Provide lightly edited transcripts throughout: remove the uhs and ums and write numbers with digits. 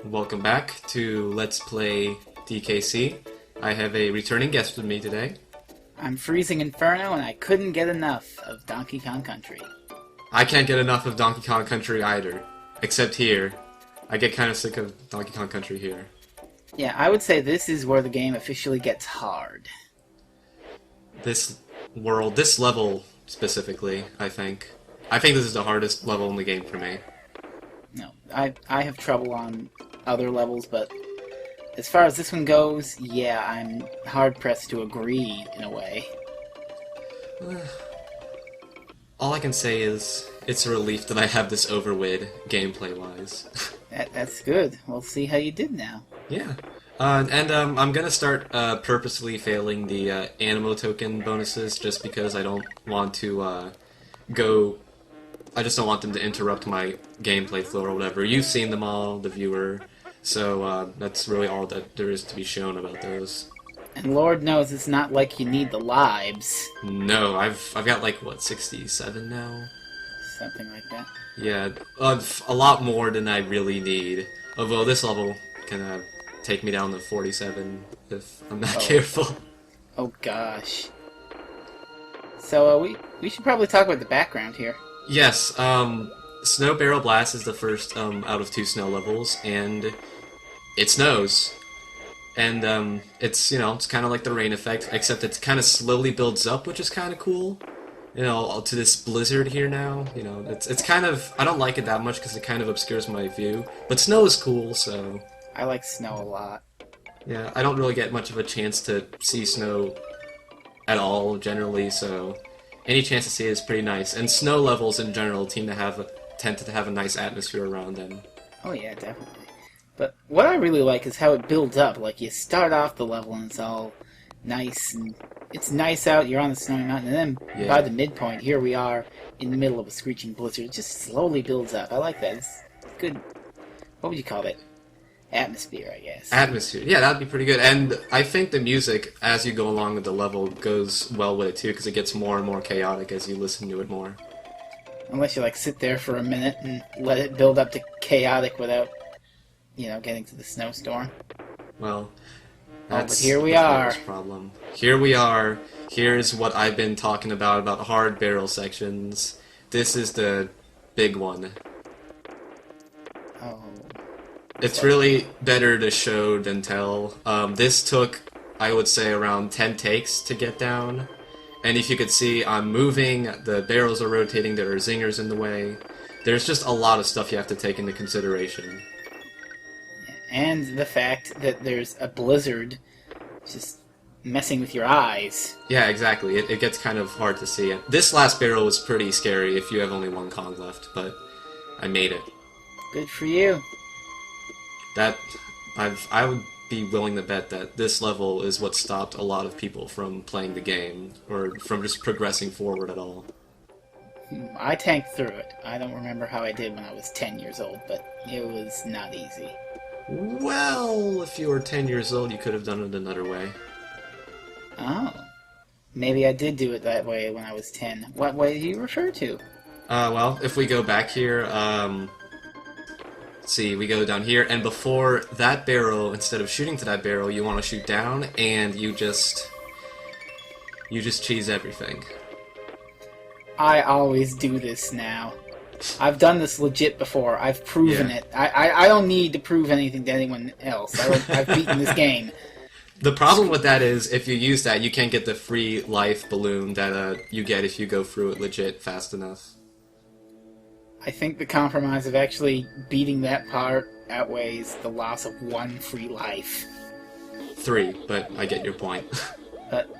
Welcome back to Let's Play DKC. I have a returning guest with me today. I'm Freezinginferno, and I couldn't get enough of Donkey Kong Country. I can't get enough of Donkey Kong Country either, except here. I get kind of sick of Donkey Kong Country here. Yeah, I would say this is where the game officially gets hard. This level specifically, I think. I think this is the hardest level in the game for me. No, I have trouble on other levels, but as far as this one goes, yeah, I'm hard-pressed to agree, in a way. All I can say is, it's a relief that I have this over with, gameplay-wise. That's good. We'll see how you did now. Yeah. I'm gonna start purposely failing the Animo token bonuses just because I don't want to I just don't want them to interrupt my gameplay flow or whatever. You've seen them all, the viewer, so that's really all that there is to be shown about those. And Lord knows it's not like you need the lives. No, I've got like, what, 67 now? Something like that. Yeah, a lot more than I really need. Although this level can take me down to 47 if I'm not careful. Oh gosh. So we should probably talk about the background here. Yes, Snow Barrel Blast is the first out of 2 snow levels, and it snows. And it's, you know, it's kind of like the rain effect, except it kind of slowly builds up, which is kind of cool. You know, to this blizzard here now. You know, it's kind of, I don't like it that much because it kind of obscures my view, but snow is cool, so. I like snow a lot. Yeah, I don't really get much of a chance to see snow at all, generally, so any chance to see it is pretty nice. And snow levels in general tend to have a nice atmosphere around them. Oh yeah, definitely. But what I really like is how it builds up. Like, you start off the level and it's all nice, and it's nice out, you're on the snowy mountain, and then by the midpoint, here we are in the middle of a screeching blizzard. It just slowly builds up. I like that. It's good. What would you call it? Atmosphere, I guess. Atmosphere. Yeah, that'd be pretty good. And I think the music, as you go along with the level, goes well with it too, because it gets more and more chaotic as you listen to it more. Unless you, like, sit there for a minute and let it build up to chaotic without, you know, getting to the snowstorm. Well, that's but here we are. Problem. Here we are. Here's what I've been talking about hard barrel sections. This is the big one. Oh. It's really better to show than tell. This took, I would say, around 10 takes to get down. And if you could see, I'm moving, the barrels are rotating, there are zingers in the way. There's just a lot of stuff you have to take into consideration. And the fact that there's a blizzard just messing with your eyes. Yeah, exactly. It gets kind of hard to see. This last barrel was pretty scary if you have only 1 Kong left, but I made it. Good for you. I would be willing to bet that this level is what stopped a lot of people from playing the game, or from just progressing forward at all. I tanked through it. I don't remember how I did when I was 10 years old, but it was not easy. Well, if you were 10 years old, you could have done it another way. Oh. Maybe I did do it that way when I was 10. What way do you refer to? Well, if we go back here, let's see, we go down here, and before that barrel, instead of shooting to that barrel, you want to shoot down, and you just cheese everything. I always do this now. I've done this legit before. I've proven it. I don't need to prove anything to anyone else. I've beaten this game. The problem with that is, if you use that, you can't get the free life balloon that you get if you go through it legit fast enough. I think the compromise of actually beating that part outweighs the loss of 1 free life. 3, but I get your point. But,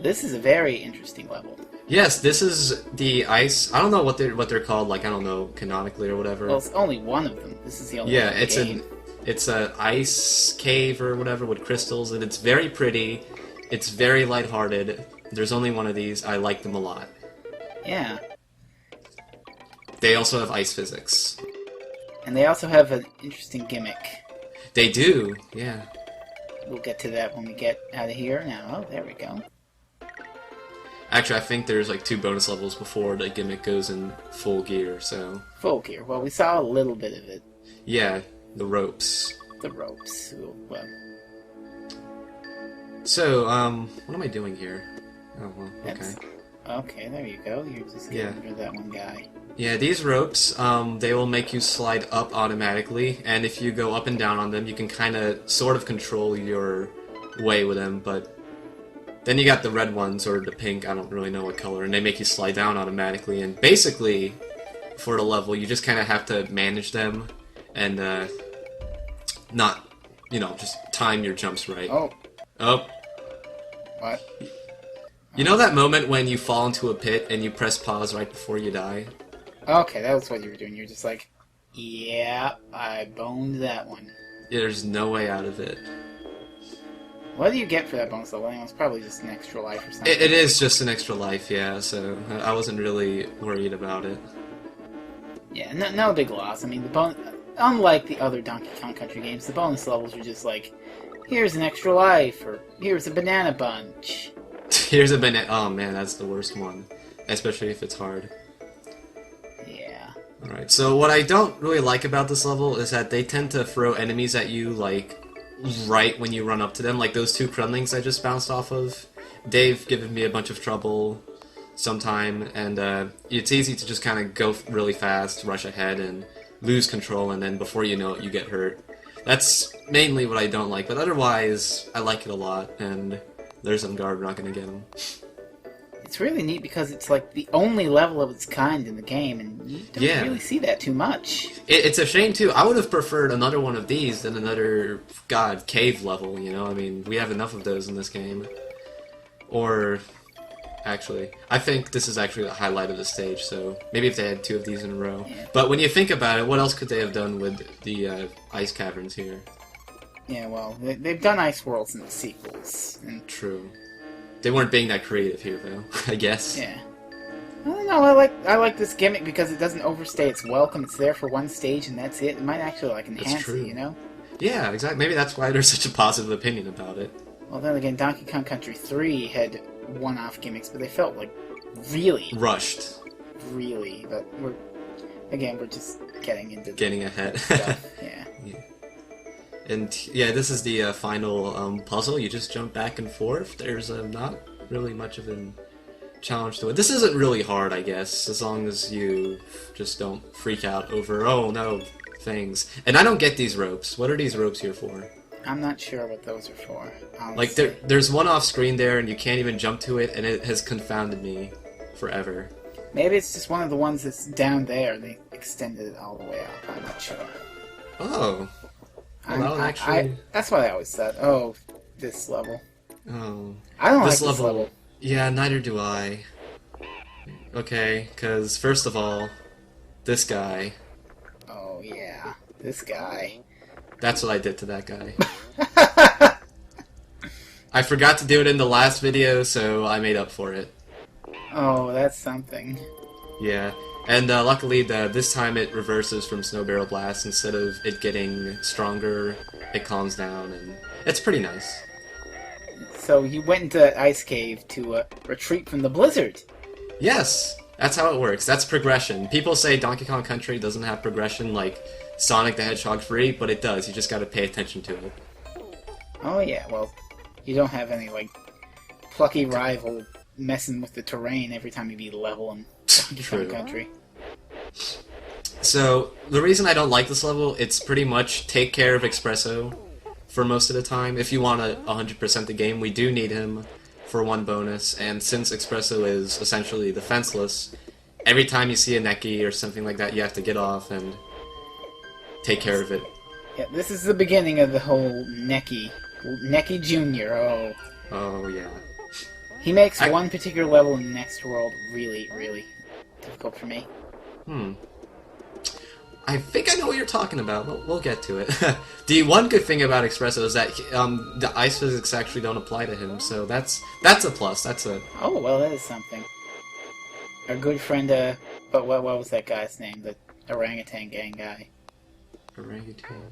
this is a very interesting level. Yes, this is the ice. I don't know what they're called, like, I don't know, canonically or whatever. Well, it's only one of them. This is the only one in the game. It's a ice cave or whatever with crystals, and it's very pretty. It's very lighthearted. There's only one of these. I like them a lot. Yeah. They also have ice physics. And they also have an interesting gimmick. They do, yeah. We'll get to that when we get out of here now. Oh, there we go. Actually, I think there's like 2 bonus levels before the gimmick goes in full gear, so... Full gear. Well, we saw a little bit of it. Yeah, the ropes. the ropes. Ooh, well, So, what am I doing here? Oh, well, okay. Okay, there you go. You're just getting rid of that one guy. Yeah, these ropes, they will make you slide up automatically, and if you go up and down on them, you can kind of, sort of control your way with them, but then you got the red ones, or the pink, I don't really know what color, and they make you slide down automatically, and basically, for the level, you just kind of have to manage them, and, not, just time your jumps right. Oh. Oh. What? You know that moment when you fall into a pit and you press pause right before you die? Okay, that was what you were doing. You're just like, yeah, I boned that one. Yeah, there's no way out of it. What do you get for that bonus level? It's probably just an extra life or something. It is just an extra life, yeah, so I wasn't really worried about it. Yeah, no big loss. I mean, unlike the other Donkey Kong Country games, the bonus levels are just like, here's an extra life, or here's a banana bunch. Here's a banana. Oh man, that's the worst one. Especially if it's hard. Yeah. Alright, so what I don't really like about this level is that they tend to throw enemies at you, like, right when you run up to them. Like those two Kremlings I just bounced off of. They've given me a bunch of trouble sometime, and it's easy to just kind of go really fast, rush ahead, and lose control, and then before you know it, you get hurt. That's mainly what I don't like, but otherwise, I like it a lot, and there's some guard, we're not gonna get him. It's really neat because it's like the only level of its kind in the game, and you don't really see that too much. It's a shame, too. I would have preferred another one of these than another, cave level, I mean, we have enough of those in this game. Or, actually, I think this is actually the highlight of the stage, so maybe if they had two of these in a row. Yeah. But when you think about it, what else could they have done with the ice caverns here? Yeah, well, they've done Ice Worlds in the sequels. And... True. They weren't being that creative here, though, I guess. Yeah. I don't know, I like this gimmick because it doesn't overstay its welcome. It's there for one stage and that's it. It might actually, enhance it, Yeah, exactly. Maybe that's why there's such a positive opinion about it. Well, then again, Donkey Kong Country 3 had one-off gimmicks, but they felt, really... rushed. Really, but we're just getting into... Getting ahead. Stuff, yeah. And, yeah, this is the final puzzle. You just jump back and forth. There's not really much of a challenge to it. This isn't really hard, I guess, as long as you just don't freak out over, oh, no, things. And I don't get these ropes. What are these ropes here for? I'm not sure what those are for. There's one off screen there, and you can't even jump to it, and it has confounded me forever. Maybe it's just one of the ones that's down there, and they extended it all the way up. I'm not sure. Oh. Well, that's what I always said. Oh, this level. Oh. I don't like this level. Yeah, neither do I. Okay, because first of all, this guy. Oh, yeah. This guy. That's what I did to that guy. I forgot to do it in the last video, so I made up for it. Oh, that's something. Yeah, and luckily this time it reverses from Snow Barrel Blast. Instead of it getting stronger, it calms down, and it's pretty nice. So you went into that ice cave to retreat from the blizzard. Yes, that's how it works. That's progression. People say Donkey Kong Country doesn't have progression like Sonic the Hedgehog 3, but it does. You just gotta pay attention to it. Oh yeah, well, you don't have any, plucky rival messing with the terrain every time you beat a level in Donkey Kong Country. So, the reason I don't like this level, it's pretty much take care of Espresso for most of the time. If you want to 100% the game, we do need him for one bonus, and since Espresso is essentially defenseless, every time you see a Neki or something like that, you have to get off and take care of it. Yeah, this is the beginning of the whole Neki Jr., oh. Oh, yeah. He makes one particular level in the next world really, really difficult for me. I think I know what you're talking about. We'll get to it. The one good thing about Espresso is that the ice physics actually don't apply to him, so that's a plus. Oh, well, that is something. Our good friend, but what was that guy's name? The orangutan gang guy. Orangutan?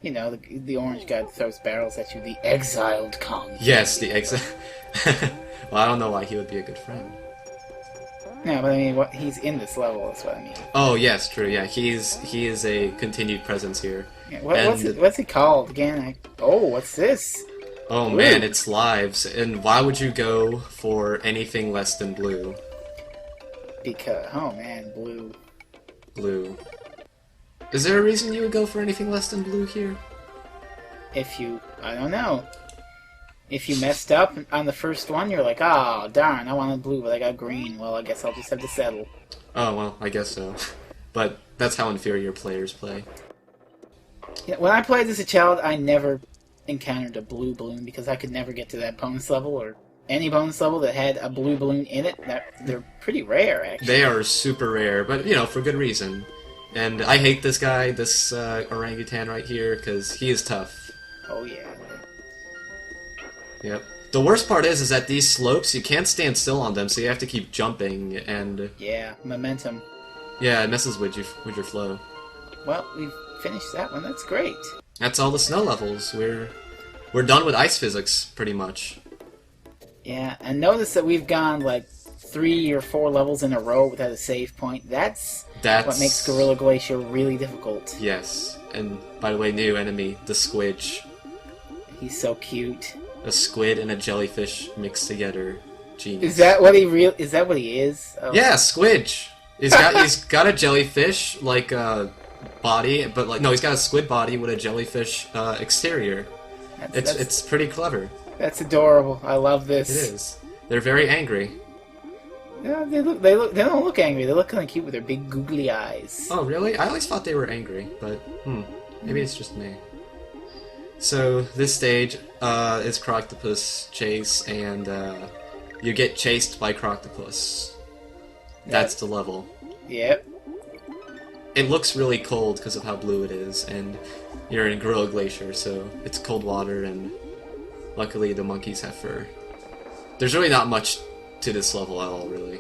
You know, the orange guy that throws barrels at you, the exiled Kong. Yes, the exiled... Well, I don't know why he would be a good friend. No, but I mean, he's in this level. That's what I mean. Oh yes, true. Yeah, he is a continued presence here. Yeah, And what's it called again? What's this? oh Blue. man, it's lives. And why would you go for anything less than blue? Because oh man, blue. Blue. Is there a reason you would go for anything less than blue here? I don't know. If you messed up on the first one, you're like, oh, darn, I wanted blue, but I got green. Well, I guess I'll just have to settle. Oh, well, I guess so. But that's how inferior players play. Yeah, when I played as a child, I never encountered a blue balloon because I could never get to that bonus level or any bonus level that had a blue balloon in it. They're pretty rare, actually. They are super rare, but, you know, for good reason. And I hate this guy, this orangutan right here, because he is tough. Oh, yeah. Yep. The worst part is that these slopes, you can't stand still on them, so you have to keep jumping, and... Yeah, momentum. Yeah, it messes with your flow. Well, we've finished that one. That's great. That's all the snow levels. We're done with ice physics, pretty much. Yeah, and notice that we've gone, like, 3 or 4 levels in a row without a save point. That's what makes Gorilla Glacier really difficult. Yes. And, by the way, new enemy, the squidge. He's so cute. A squid and a jellyfish mixed together. Genius. Is that what he is? Oh. Yeah, squidge. He's got a jellyfish like body, but like no, he's got a squid body with a jellyfish exterior. It's pretty clever. That's adorable. I love this. It is. They're very angry. Yeah, they don't look angry. They look kind of cute with their big googly eyes. Oh, really? I always thought they were angry, but maybe it's just me. So this stage is Croctopus chase, and you get chased by Croctopus. That's the level. Yep. It looks really cold because of how blue it is, and you're in Gorilla Glacier, so it's cold water, and luckily the monkeys have fur. There's really not much to this level at all, really.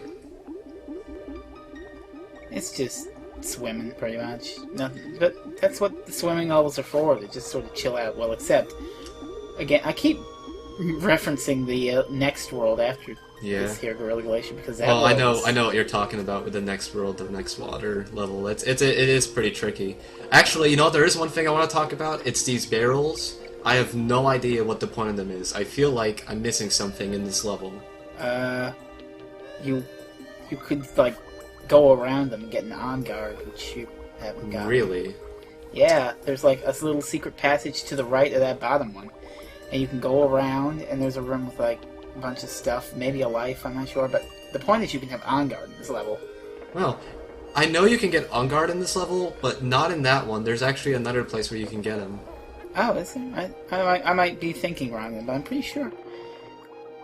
It's just swimming, pretty much. Nothing, but that's what the swimming levels are for. They just sort of chill out. Well, except, again, I keep referencing the next world after this here Gorilla Glacier because that. Well, I know what you're talking about with the next world, the next water level. It is pretty tricky. Actually, you know, there is one thing I want to talk about. It's these barrels. I have no idea what the point of them is. I feel like I'm missing something in this level. You could like go around them and get an on guard, which you haven't got. Really? Yeah, there's like a little secret passage to the right of that bottom one, and you can go around, and there's a room with like a bunch of stuff, maybe a life, I'm not sure, but the point is you can have on guard in this level. Well, I know you can get on guard in this level, but not in that one. There's actually another place where you can get them. Oh, is there? I might be thinking wrong then, but I'm pretty sure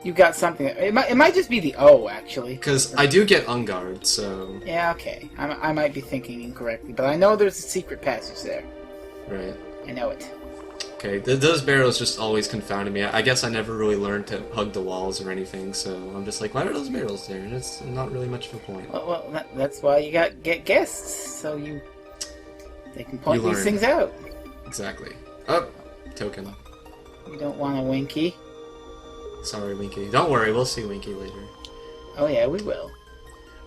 you got something. It might just be the O, actually. Because I do get on guard, so... Yeah, okay. I might be thinking incorrectly, but I know there's a secret passage there. Right. I know it. Okay, those barrels just always confounded me. I guess I never really learned to hug the walls or anything, so I'm just like, why are those barrels there? And it's not really much of a point. Well that's why you get guests, so they can point these things out. Exactly. Oh, token. You don't want a Winky. Sorry, Winky. Don't worry, we'll see Winky later. Oh yeah, we will.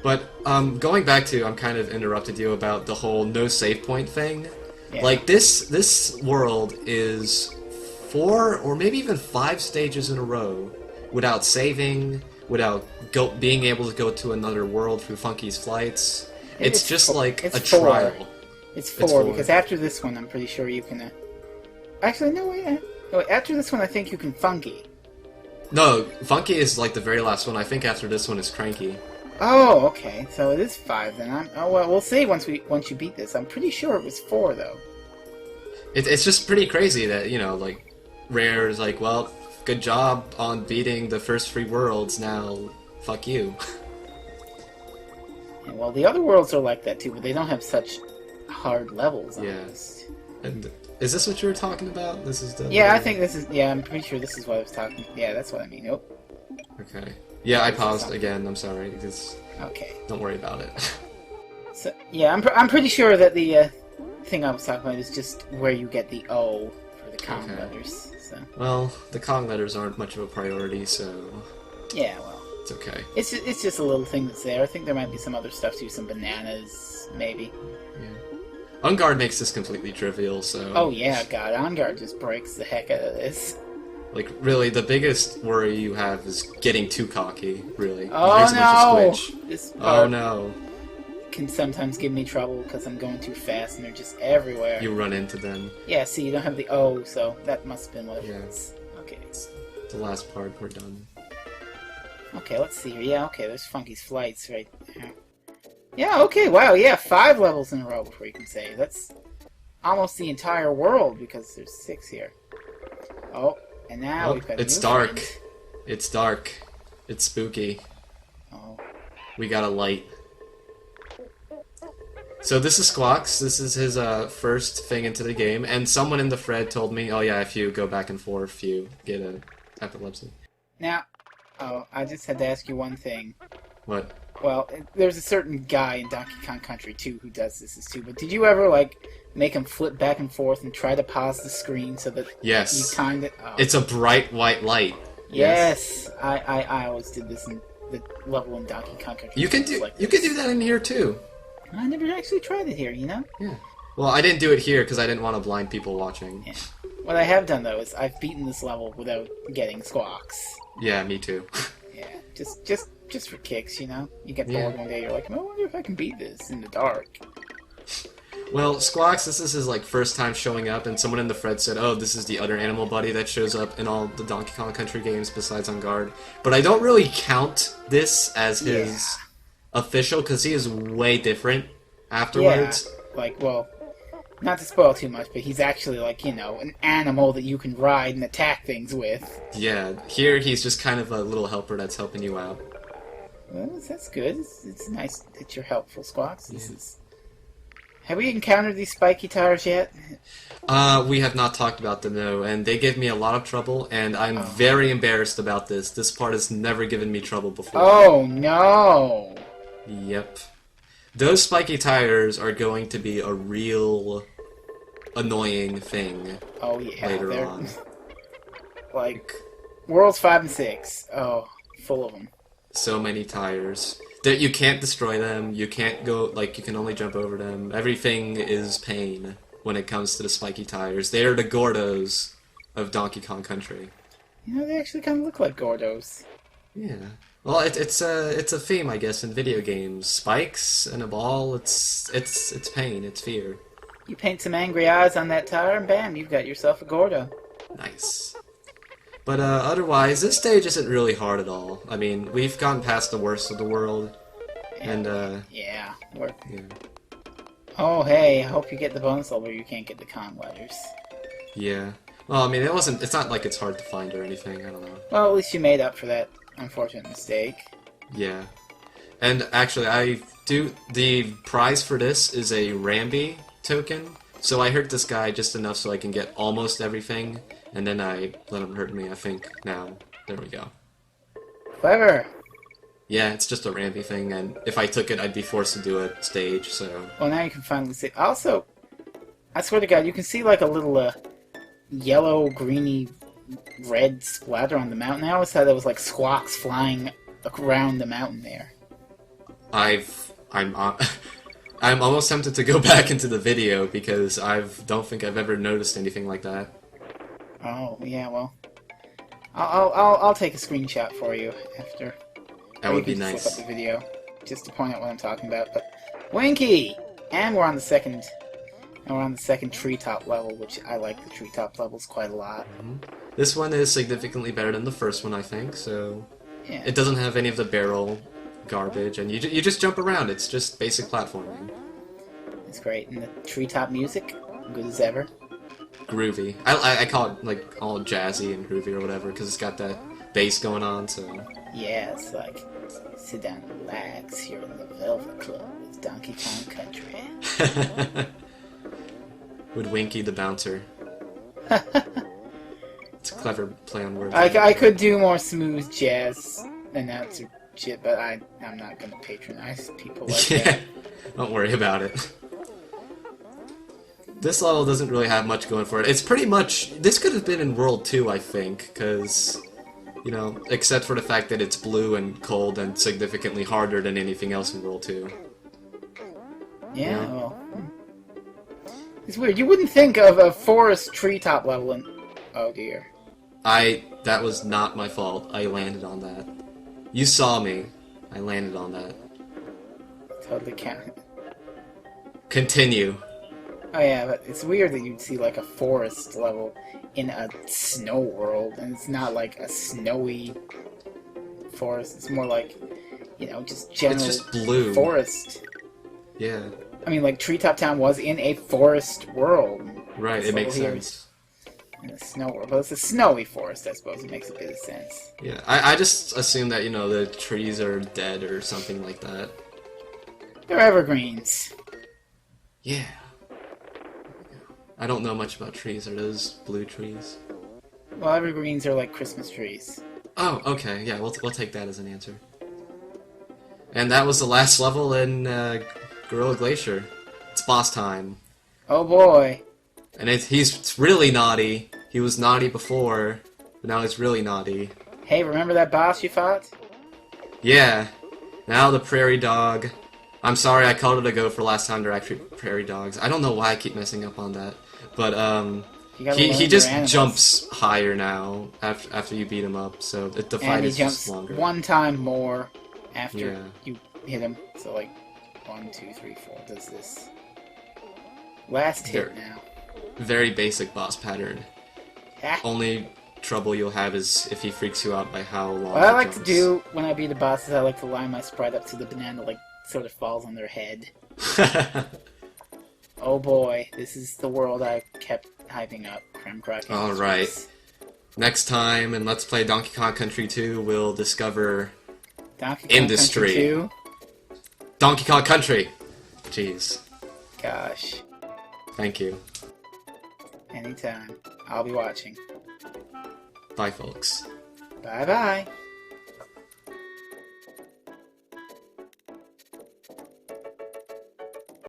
But, going back to, I'm kind of interrupted you about the whole no save point thing. Yeah. Like, this world is 4 or maybe even 5 stages in a row without saving, without being able to go to another world through Funky's flights. It's just like a trial. It's 4 because after this one, I'm pretty sure you can... Actually, no, wait. After this one, I think you can Funky. No, Funky is like the very last one. I think after this one is Cranky. Oh, okay. So it is 5 then. Oh well, we'll see once you beat this. I'm pretty sure it was 4 though. It's just pretty crazy that, you know, like, Rare is like, well, good job on beating the first 3 worlds. Now, fuck you. Yeah, well, the other worlds are like that too, but they don't have such hard levels. Yes. And is this what you were talking about? This is the... Yeah, I think this is... Yeah, I'm pretty sure this is what I was talking... Yeah, that's what I mean. Nope. Okay. Yeah, I paused again. I'm sorry. Okay. Don't worry about it. So, yeah, I'm pretty sure that the thing I was talking about is just where you get the O for the Kong letters. So. Well, the Kong letters aren't much of a priority, so... Yeah, well... It's okay. It's just a little thing that's there. I think there might be some other stuff too, some bananas, maybe. Yeah. On guard makes this completely trivial, so... Oh yeah, God, On Guard just breaks the heck out of this. Like, really, the biggest worry you have is getting too cocky, really. Oh no! This oh no. Can sometimes give me trouble because I'm going too fast and they're just everywhere. You run into them. Yeah, see, you don't have the O, so that must have been what it was. Okay. It's the last part, we're done. Okay, let's see here. Yeah, okay, there's Funky's Flights right there. Yeah, okay, wow, yeah, 5 levels in a row before you can save. That's almost the entire world because there's 6 here. Oh, and now we've got it's a new dark. friend. It's dark. It's spooky. Oh. We got a light. So this is Squawks. This is his first thing into the game, and someone in the thread told me, oh yeah, if you go back and forth, you get a epilepsy. Now, I just had to ask you one thing. What? Well, there's a certain guy in Donkey Kong Country 2 who does this too, but did you ever, like, make him flip back and forth and try to pause the screen so that yes. you timed it? Oh. It's a bright white light. Yes. I always did this in the level in Donkey Kong Country. You can do that in here too. I never actually tried it here, you know? Yeah. Well, I didn't do it here because I didn't want to blind people watching. Yeah. What I have done, though, is I've beaten this level without getting squawks. Yeah, me too. Yeah, just for kicks, you know? You get bored one day, you're like, I wonder if I can beat this in the dark. Well, Squawks, this is his first time showing up, and someone in the thread said, oh, this is the other animal buddy that shows up in all the Donkey Kong Country games besides On Guard. But I don't really count this as his official, because he is way different afterwards. Yeah, well, not to spoil too much, but he's actually, an animal that you can ride and attack things with. Yeah, here he's just kind of a little helper that's helping you out. Well, that's good. It's nice that you're helpful, Squawks. Yeah. Have we encountered these Spiky Tires yet? We have not talked about them, no, and they give me a lot of trouble, and I'm very embarrassed about this. This part has never given me trouble before. Oh, no! Yep. Those Spiky Tires are going to be a real annoying thing later on. Worlds 5 and 6. Oh, full of them. So many tires. That you can't destroy them, you can't go, you can only jump over them. Everything is pain when it comes to the Spiky Tires. They are the Gordos of Donkey Kong Country. You know, they actually kind of look like Gordos. Yeah. Well, it's a theme, I guess, in video games. Spikes and a ball, it's pain, it's fear. You paint some angry eyes on that tire and bam, you've got yourself a Gordo. Nice. But otherwise, this stage isn't really hard at all. I mean, we've gone past the worst of the world, and yeah. Oh, hey, I hope you get the bonus level where you can't get the con letters. Yeah. Well, I mean, it's not like it's hard to find or anything, I don't know. Well, at least you made up for that unfortunate mistake. Yeah. And actually, the prize for this is a Rambi token, so I hurt this guy just enough so I can get almost everything. And then I let him hurt me, I think. Now, there we go. Clever! Yeah, it's just a Rambi thing, and if I took it, I'd be forced to do a stage, so... Well, now you can finally see... Also, I swear to God, you can see a little, yellow, greeny, red splatter on the mountain. I always thought that was squawks flying around the mountain there. I'm almost tempted to go back into the video, because I don't think I've ever noticed anything like that. Oh, yeah, well, I'll take a screenshot for you after. That would be nice. Look up the video, just to point out what I'm talking about. But Winky, and we're on the second treetop level, which I like the treetop levels quite a lot. Mm-hmm. This one is significantly better than the first one, I think. So yeah. It doesn't have any of the barrel garbage, and you just jump around. It's just basic platforming. It's great, and the treetop music, good as ever. Groovy. I call it all jazzy and groovy or whatever because it's got that bass going on. So yeah, it's sit down and relax. You're in the Velvet Club with Donkey Kong Country. With Winky the bouncer. It's a clever play on words. I could do more smooth jazz announcer shit, but I'm not going to patronize people like that. Don't worry about it. This level doesn't really have much going for it. It's pretty much... This could have been in World 2, I think, because You know, except for the fact that it's blue and cold and significantly harder than anything else in World 2. Yeah, well... It's weird. You wouldn't think of a forest treetop level in... Oh, dear. That was not my fault. I landed on that. You saw me. I landed on that. Totally count. Continue. Oh yeah, but it's weird that you'd see like a forest level in a snow world, and it's not like a snowy forest. It's more like, you know, just general It's just blue. forest. Yeah. I mean, like Treetop Town was in a forest world. Right, it makes sense. In a snow world, but it's a snowy forest, I suppose. It makes a bit of sense. Yeah, I just assume that, you know, the trees are dead or something like that. They're evergreens. Yeah. I don't know much about trees. Are those blue trees? Well, evergreens are like Christmas trees. Oh, okay. Yeah, we'll take that as an answer. And that was the last level in Gorilla Glacier. It's boss time. Oh boy. And he's really naughty. He was naughty before, but now he's really naughty. Hey, remember that boss you fought? Yeah. Now the Prairie Dog. I'm sorry I called it a go for last time. They're actually Prairie Dogs. I don't know why I keep messing up on that. But he just jumps higher now after you beat him up, so the fight is just longer. One time more after you hit him. So like 1, 2, 3, 4 does this. Last hit now. Very basic boss pattern. Only trouble you'll have is if he freaks you out by how long. What I like to do when I beat a boss is I like to line my sprite up so the banana like sort of falls on their head. Oh boy, this is the world I kept hyping up. Creme Crack. Alright. Next time in Let's Play Donkey Kong Country 2, we'll discover Donkey Kong industry. Country 2? Donkey Kong Country! Jeez. Gosh. Thank you. Anytime. I'll be watching. Bye, folks. Bye-bye.